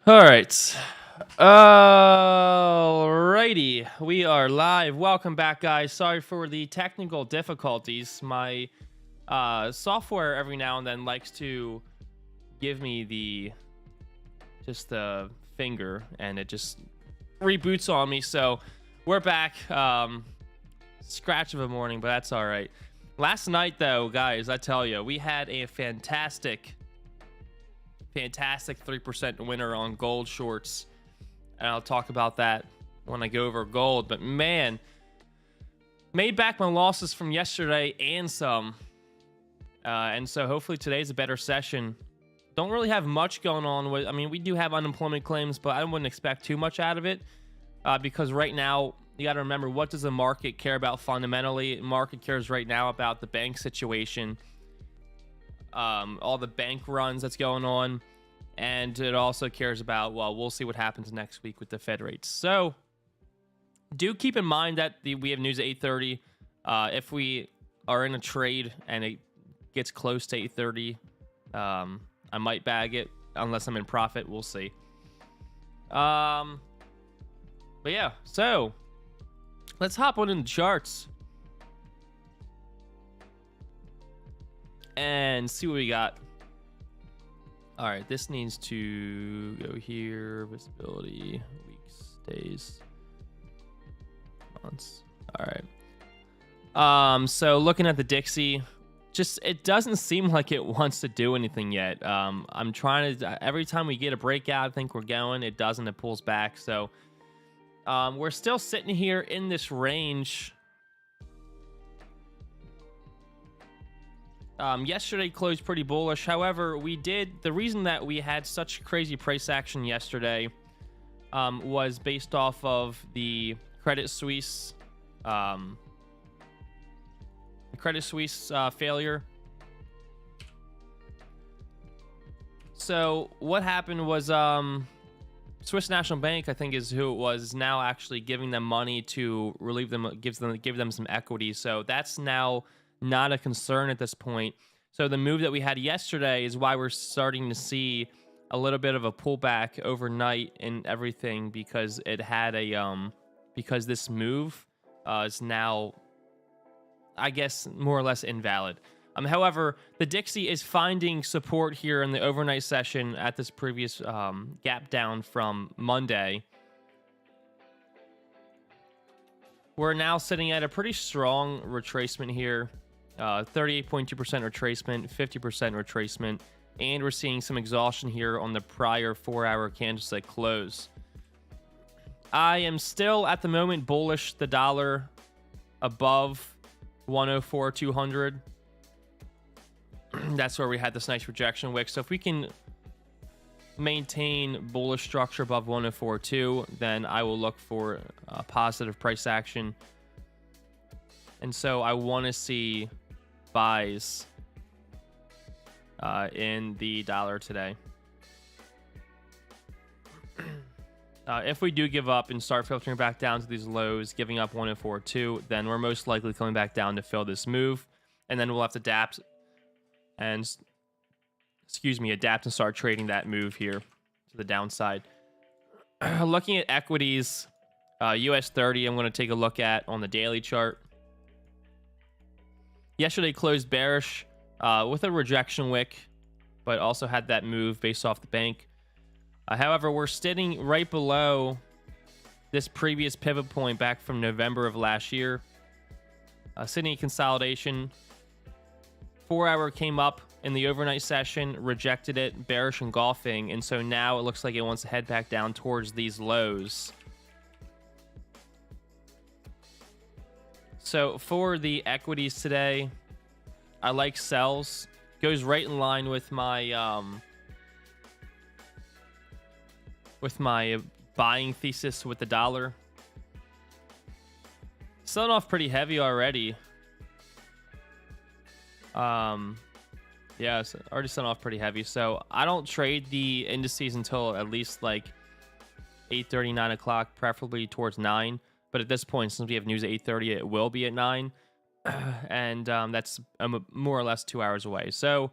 All right. Alrighty. We are live. Welcome back, guys. Sorry for the technical difficulties. My software every now and then likes to give me the finger and it just reboots on me. So we're back. Scratch of a morning, but that's all right. Last night, though, guys, I tell you, we had a fantastic 3% winner on gold shorts, and I'll talk about that when I go over gold. But man, made back my losses from yesterday and some, and so hopefully today's a better session. Don't really have much going on with, I mean, we do have unemployment claims, but I wouldn't expect too much out of it, because right now you got to remember, what does the market care about fundamentally? Market cares right now about the bank situation, all the bank runs that's going on, and it also cares about, well, we'll see what happens next week with the Fed rates. So do keep in mind that we have news at 8:30. If we are in a trade and it gets close to 8:30, I might bag it unless I'm in profit. We'll see. But yeah, so let's hop on in the charts and see what we got. All right, this needs to go here. Visibility, weeks, days, months. All right. So looking at the Dixie, just it doesn't seem like it wants to do anything yet. I'm trying to, every time we get a breakout, I think we're going. It doesn't. It pulls back. So we're still sitting here in this range. Yesterday closed pretty bullish. However, the reason that we had such crazy price action yesterday was based off of the Credit Suisse failure. So what happened was Swiss National Bank, I think is who it was, now actually giving them money to relieve them, give them some equity. So that's now not a concern at this point. So the move that we had yesterday is why we're starting to see a little bit of a pullback overnight and everything, because it had a because this move is now, I guess, more or less invalid. However, the Dixie is finding support here in the overnight session at this previous gap down from Monday. We're now sitting at a pretty strong retracement here. 38.2% retracement, 50% retracement, and we're seeing some exhaustion here on the prior 4-hour candlestick close. I am still at the moment bullish the dollar above 104.200. That's where we had this nice rejection wick. So if we can maintain bullish structure above 104.2, then I will look for positive price action. And so I want to see buys in the dollar today. If we do give up and start filtering back down to these lows, giving up 104.2, then we're most likely coming back down to fill this move, and then we'll have to adapt and start trading that move here to the downside. Looking at equities, US30, I'm going to take a look at on the daily chart. Yesterday closed bearish with a rejection wick, but also had that move based off the bank. However, we're sitting right below this previous pivot point back from November of last year. Sitting consolidation. 4-hour came up in the overnight session, rejected it, bearish engulfing, and so now it looks like it wants to head back down towards these lows. So for the equities today, I like sells. Goes right in line with my buying thesis with the dollar. Selling off pretty heavy already. Yeah, so already selling off pretty heavy. So I don't trade the indices until at least like 8:30, 9 o'clock, preferably towards 9. But at this point, since we have news at 8:30, it will be at 9. And that's more or less 2 hours away. So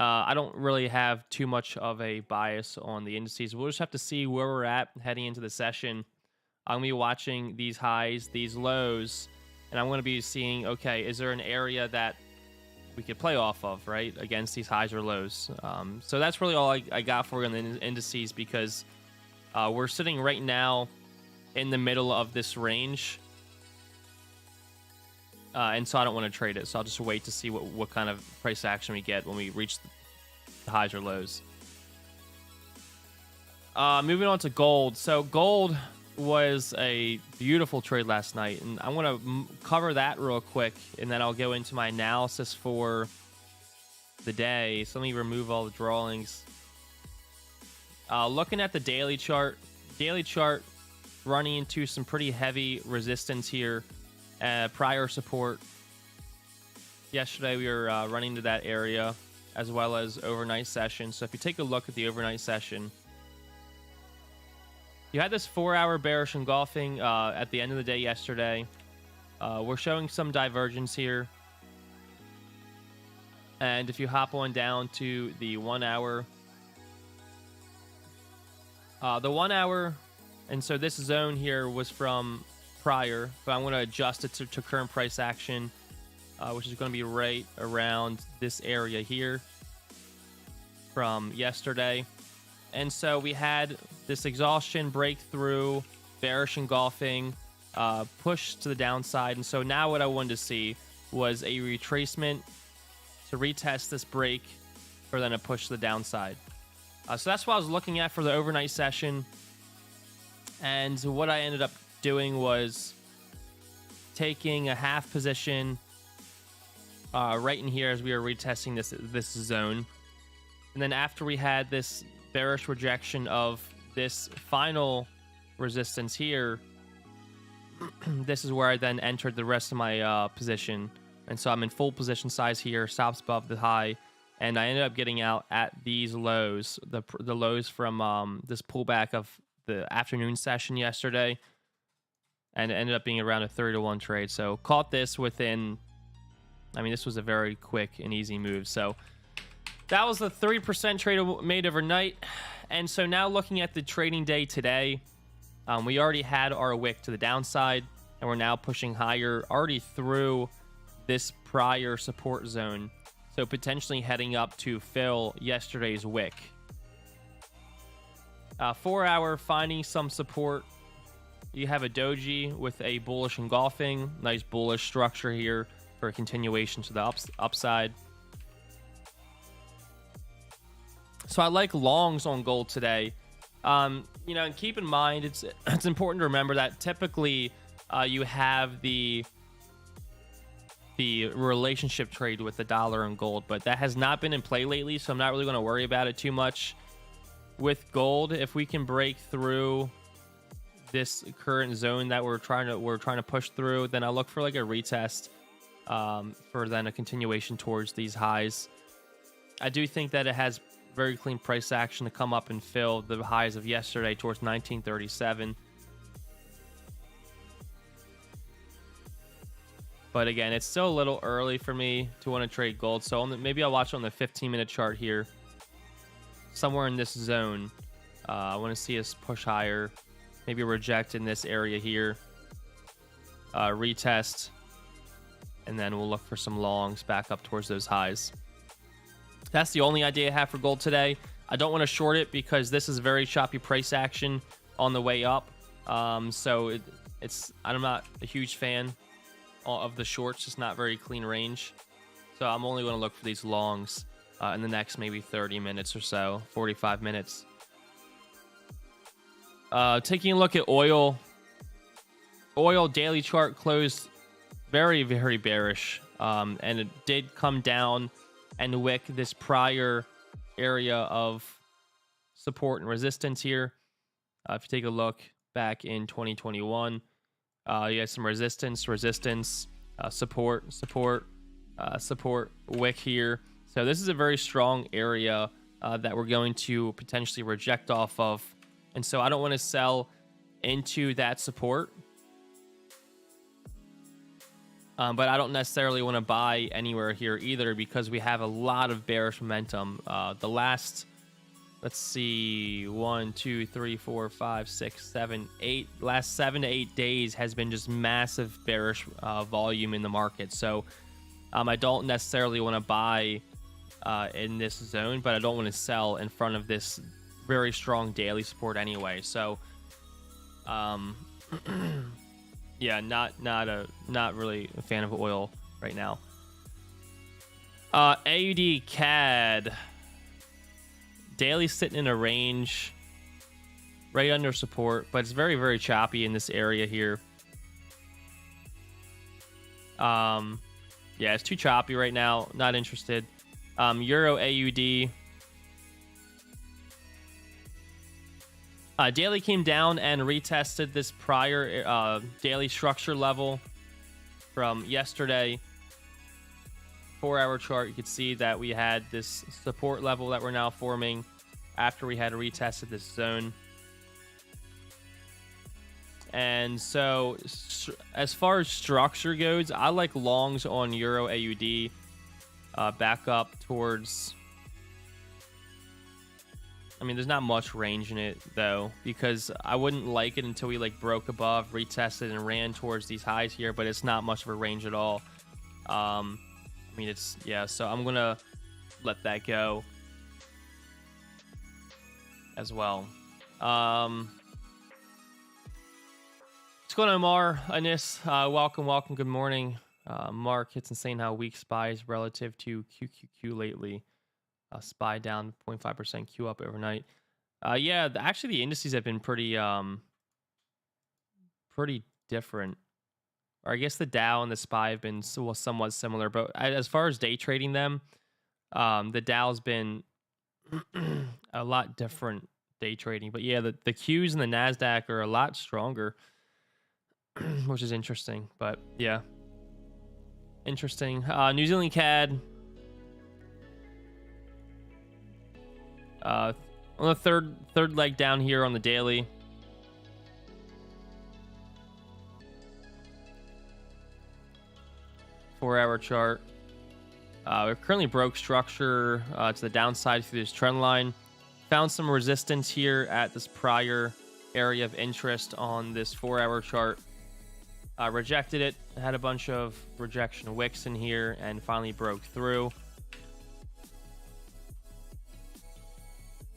I don't really have too much of a bias on the indices. We'll just have to see where we're at heading into the session. I'm going to be watching these highs, these lows, and I'm going to be seeing, okay, is there an area that we could play off of, right, against these highs or lows? So that's really all I got for you on the indices, because we're sitting right now in the middle of this range. And so I don't want to trade it. So I'll just wait to see what kind of price action we get when we reach the highs or lows. Moving on to gold. So gold was a beautiful trade last night, and I'm going to cover that real quick, and then I'll go into my analysis for the day. So let me remove all the drawings. Looking at the daily chart running into some pretty heavy resistance here. Prior support. Yesterday we were running to that area, as well as overnight session. So if you take a look at the overnight session, you had this 4-hour bearish engulfing at the end of the day yesterday. We're showing some divergence here. And if you hop on down to the 1 hour, and so this zone here was from prior, but I'm going to adjust it to current price action, which is going to be right around this area here from yesterday. And so we had this exhaustion breakthrough, bearish engulfing, push to the downside. And so now what I wanted to see was a retracement to retest this break for then a push to the downside. So that's what I was looking at for the overnight session. And what I ended up doing was taking a half position right in here as we were retesting this zone. And then after we had this bearish rejection of this final resistance here, this is where I then entered the rest of my position. And so I'm in full position size here, stops above the high, and I ended up getting out at these lows, the lows from this pullback of the afternoon session yesterday, and it ended up being around a 30-to-1 trade. So caught this within, I mean, this was a very quick and easy move. So that was the 3% trade made overnight. And so now looking at the trading day today, we already had our wick to the downside, and we're now pushing higher already through this prior support zone. So potentially heading up to fill yesterday's wick. 4 hour finding some support. You have a doji with a bullish engulfing, nice bullish structure here for a continuation to the upside. So I like longs on gold today. You know, and keep in mind, it's important to remember that typically you have the relationship trade with the dollar and gold, but that has not been in play lately, so I'm not really going to worry about it too much. With gold, if we can break through this current zone that we're trying to push through, then I'll look for like a retest for then a continuation towards these highs. I do think that it has very clean price action to come up and fill the highs of yesterday towards 1937. But again, it's still a little early for me to want to trade gold, so maybe I'll watch on the 15-minute chart here. Somewhere in this zone, I want to see us push higher, maybe reject in this area here, retest, and then we'll look for some longs back up towards those highs. That's the only idea I have for gold today. I don't want to short it because this is very choppy price action on the way up. So I'm not a huge fan of the shorts. It's not very clean range. So I'm only going to look for these longs in the next maybe 30 minutes or so, 45 minutes. Taking a look at oil. Oil daily chart closed very, very bearish. And it did come down and wick this prior area of support and resistance here. If you take a look back in 2021, you had some resistance, support, wick here. So this is a very strong area that we're going to potentially reject off of. And so I don't want to sell into that support. But I don't necessarily want to buy anywhere here either because we have a lot of bearish momentum. The last, let's see, 1, 2, 3, 4, 5, 6, 7, 8. Last 7 to 8 days has been just massive bearish volume in the market. So I don't necessarily want to buy in this zone, but I don't want to sell in front of this very strong daily support anyway. So yeah, not really a fan of oil right now. AUD CAD daily sitting in a range right under support, but it's very, very choppy in this area here. Yeah, it's too choppy right now. Not interested. Euro AUD. Daily came down and retested this prior daily structure level from yesterday. 4-hour chart, you could see that we had this support level that we're now forming after we had retested this zone. And so as far as structure goes, I like longs on Euro AUD back up towards, I mean, there's not much range in it though, because I wouldn't like it until we like broke above, retested, and ran towards these highs here, but it's not much of a range at all. I mean, it's, yeah, so I'm gonna let that go as well. What's going on, Mar? Anis, welcome, good morning. Mark, it's insane how weak SPY is relative to QQQ lately. SPY down 0.5%, Q up overnight. Yeah, actually the indices have been pretty different. Or I guess the Dow and the SPY have been somewhat similar, but as far as day trading them, the Dow's been a lot different day trading. But yeah, the Qs and the NASDAQ are a lot stronger, which is interesting. But yeah, interesting. New Zealand CAD. On the third leg down here on the daily. Four-hour chart. We've currently broke structure to the downside through this trend line. Found some resistance here at this prior area of interest on this 4-hour chart. Rejected it. Had a bunch of rejection wicks in here and finally broke through.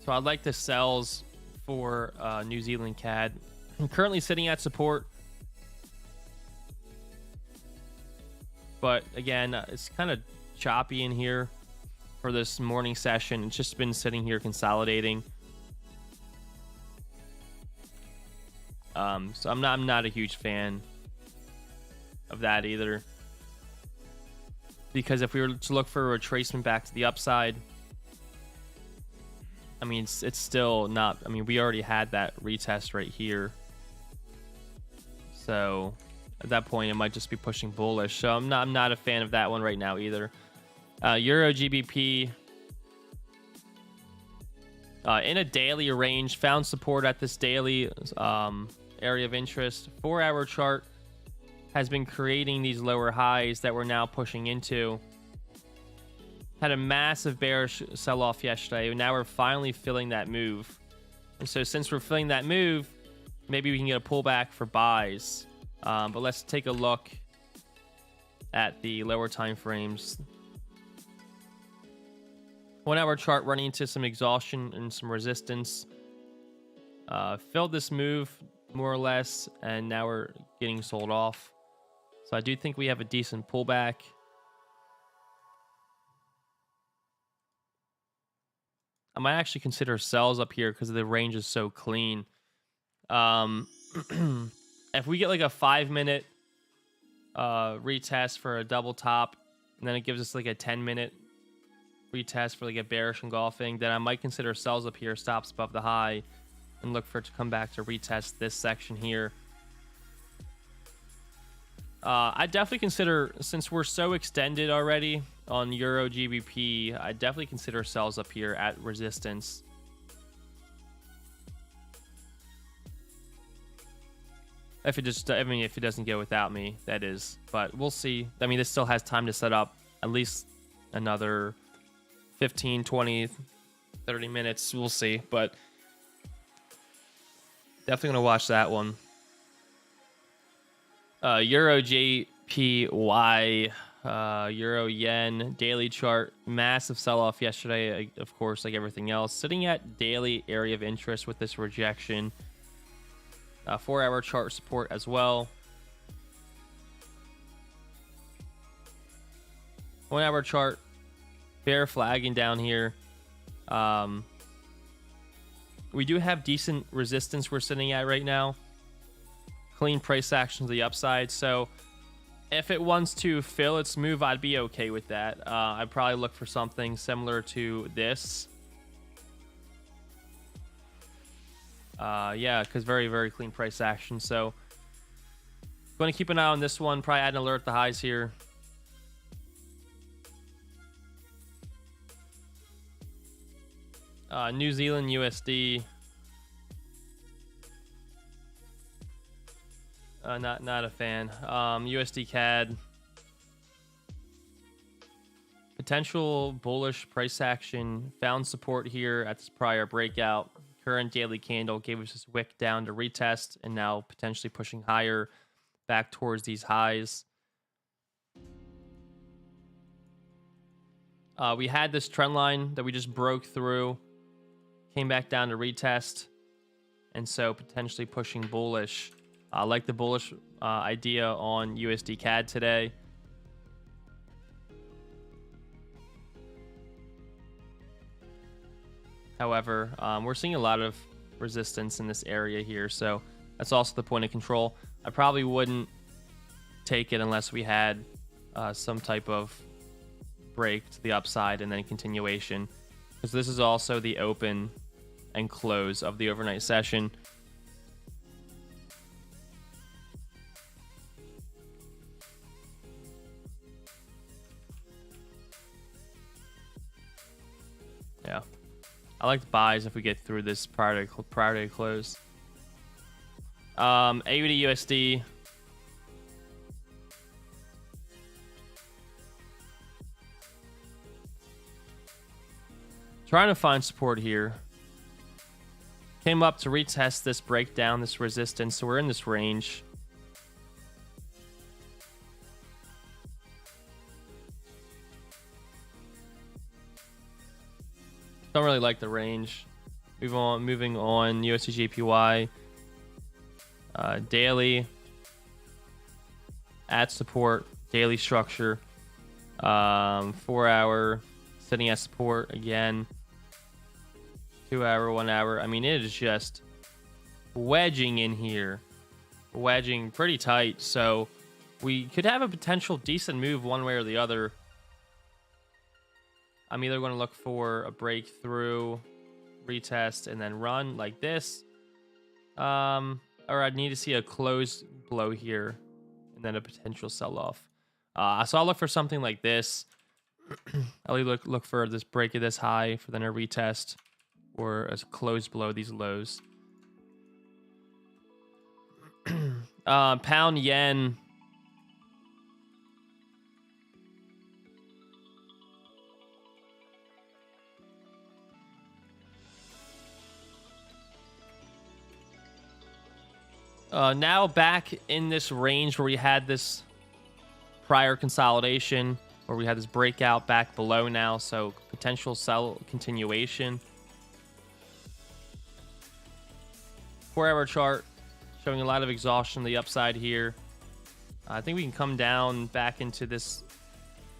So I'd like the sells for New Zealand CAD. I'm currently sitting at support. But again, it's kind of choppy in here for this morning session. It's just been sitting here consolidating. So I'm not a huge fan of that either. Because if we were to look for a retracement back to the upside, I mean, it's still not, I mean, we already had that retest right here. So at that point, it might just be pushing bullish. So I'm not a fan of that one right now either. Euro GBP in a daily range, found support at this daily area of interest. 4-hour chart has been creating these lower highs that we're now pushing into. Had a massive bearish sell-off yesterday. Now we're finally filling that move. And so since we're filling that move, maybe we can get a pullback for buys. But let's take a look at the lower time frames. 1-hour chart running into some exhaustion and some resistance. Filled this move more or less, and now we're getting sold off. So I do think we have a decent pullback. I might actually consider sells up here because the range is so clean. If we get like a 5-minute retest for a double top, and then it gives us like a 10-minute retest for like a bearish engulfing, then I might consider sells up here, stops above the high, and look for it to come back to retest this section here. I definitely consider, since we're so extended already on Euro GBP, I definitely consider sells up here at resistance. If it just, I mean, if it doesn't go without me, that is. But we'll see. I mean, this still has time to set up at least another 15, 20, 30 minutes. We'll see. But definitely going to watch that one. Euro JPY, Euro Yen, daily chart. Massive sell-off yesterday, of course, like everything else. Sitting at daily area of interest with this rejection. 4-hour chart support as well. 1-hour chart, bear flagging down here. We do have decent resistance we're sitting at right now. Clean price action to the upside. So if it wants to fill its move, I'd be okay with that. I'd probably look for something similar to this. Yeah, because very, very clean price action. So going to keep an eye on this one. Probably add an alert at the highs here. New Zealand USD. Not a fan. USD CAD. Potential bullish price action. Found support here at this prior breakout. Current daily candle gave us this wick down to retest, and now potentially pushing higher back towards these highs. We had this trend line that we just broke through, came back down to retest, and so potentially pushing bullish. I like the bullish idea on USD CAD today. However, we're seeing a lot of resistance in this area here, so that's also the point of control. I probably wouldn't take it unless we had some type of break to the upside and then continuation, because this is also the open and close of the overnight session. Yeah, I like buys if we get through this prior to close. AUD USD. Trying to find support here. Came up to retest this breakdown, this resistance, so we're in this range. Don't really like the range. Moving on. USD JPY. Daily. At support. Daily structure. 4-hour. Sitting at support again. 2-hour, 1 hour. I mean, it is just wedging in here. Wedging pretty tight. So we could have a potential decent move one way or the other. I'm either going to look for a breakthrough, retest, and then run like this. Or I'd need to see a close blow here and then a potential sell-off. So I'll look for something like this. I'll either look for this break of this high for then a retest or a close below these lows. Pound yen. Now back in this range where we had this prior consolidation, where we had this breakout back below now, so potential sell continuation. 4-hour chart showing a lot of exhaustion on the upside here. I think we can come down back into this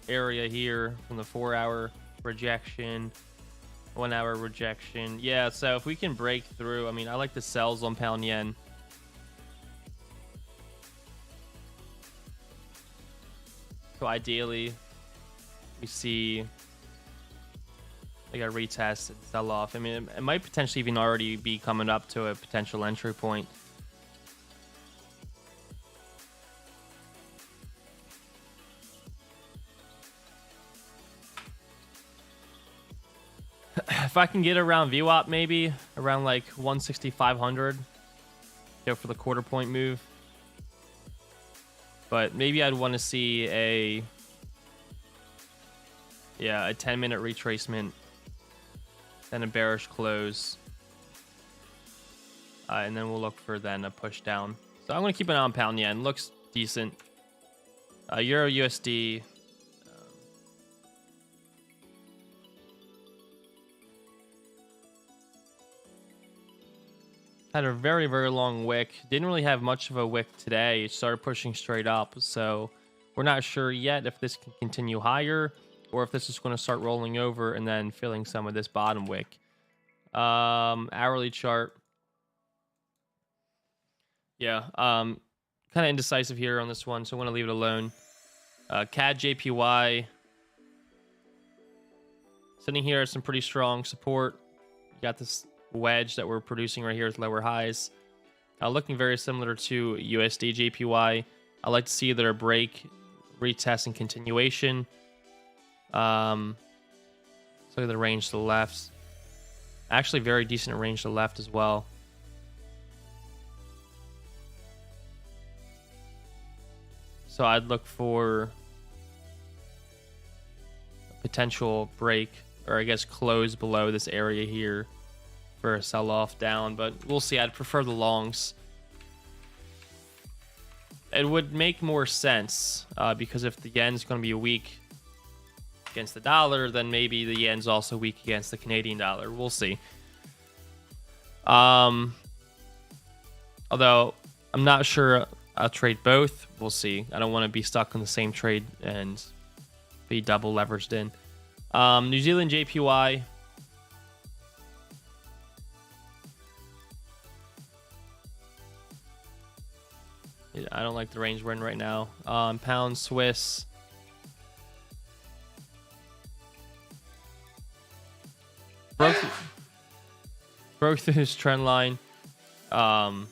area here from the 4-hour rejection, 1-hour rejection. Yeah, so if we can break through, I mean, I like the sells on pound yen. So ideally, we see like a retest and sell off. I mean, it might potentially even already be coming up to a potential entry point. If I can get around VWAP, maybe around like 16500, go for the quarter point move. but maybe I'd want to see a 10-minute retracement, then a bearish close, and then we'll look for then a push down. So I'm going to keep an eye on pound yen. Looks decent. Euro USD. Had a very, very long wick. Didn't really have much of a wick today. It started pushing straight up. So we're not sure yet if this can continue higher or if this is going to start rolling over and then filling some of this bottom wick. Hourly chart. Yeah. Kind of indecisive here on this one, so I'm going to leave it alone. CAD JPY. Sitting here at some pretty strong support. You got this wedge that we're producing right here with lower highs. Looking very similar to USD JPY. I like to see either a break, retest, and continuation. Let's look at the range to the left. Actually, very decent range to the left as well. So I'd look for a potential break, or I guess close below this area here for a sell-off down, but we'll see. I'd prefer the longs. It would make more sense because if the yen's going to be weak against the dollar, then maybe the yen's also weak against the Canadian dollar. We'll see. Although I'm not sure I'll trade both. We'll see. I don't want to be stuck in the same trade and be double leveraged in. New Zealand JPY. I don't like the range we're in right now. Pound Swiss. Broke through his trend line from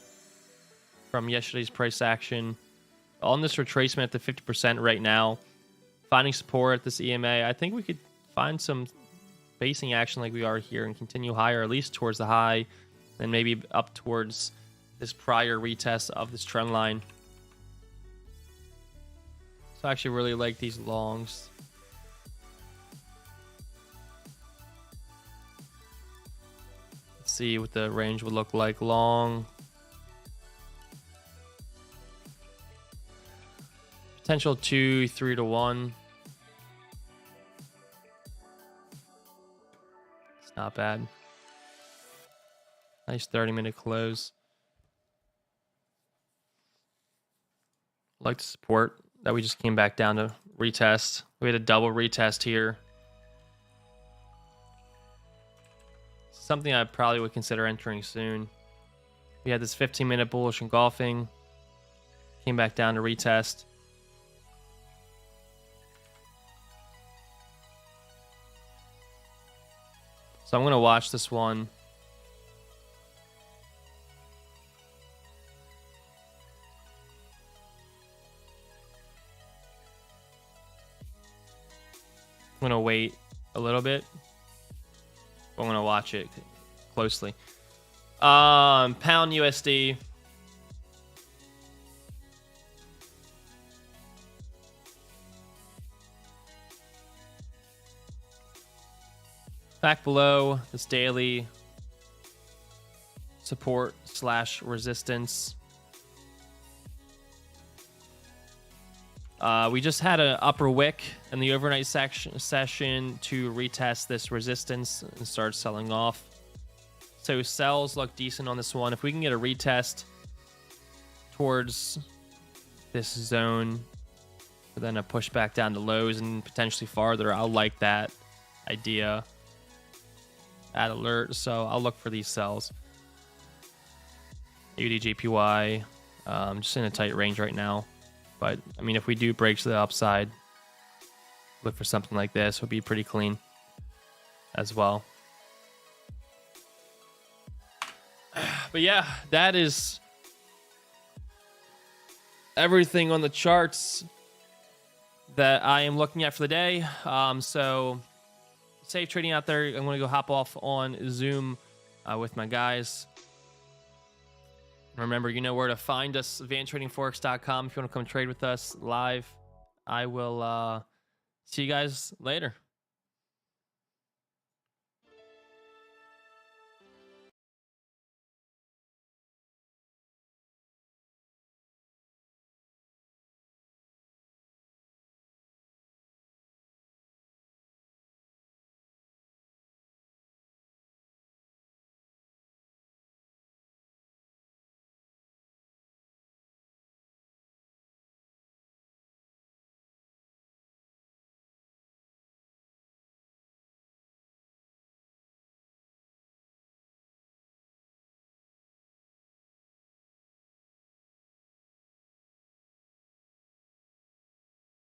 yesterday's price action. On this retracement at the 50% right now. Finding support at this EMA. I think we could find some basing action like we are here and continue higher, at least towards the high, then maybe up towards this prior retest of this trend line. So I actually really like these longs. Let's see what the range would look like. Long. Potential 2, 3 to 1. It's not bad. Nice 30-minute close. Like the support that we just came back down to retest. We had a double retest here. Something I probably would consider entering soon. We had this 15-minute bullish engulfing. Came back down to retest. So I'm going to watch this one. I'm going to wait a little bit. I'm going to watch it closely. Pound USD. Back below this daily support / resistance. We just had an upper wick in the overnight session to retest this resistance and start selling off. So sells look decent on this one. If we can get a retest towards this zone, then a push back down to lows and potentially farther, I'll like that idea. Add alert, so I'll look for these sells. UDJPY, just in a tight range right now. But, I mean, if we do break to the upside, look for something like this. Would be pretty clean as well. But yeah, that is everything on the charts that I am looking at for the day. So safe trading out there. I'm going to go hop off on Zoom with my guys. Remember, you know where to find us, vanttradingforex.com, if you want to come trade with us live. I will see you guys later.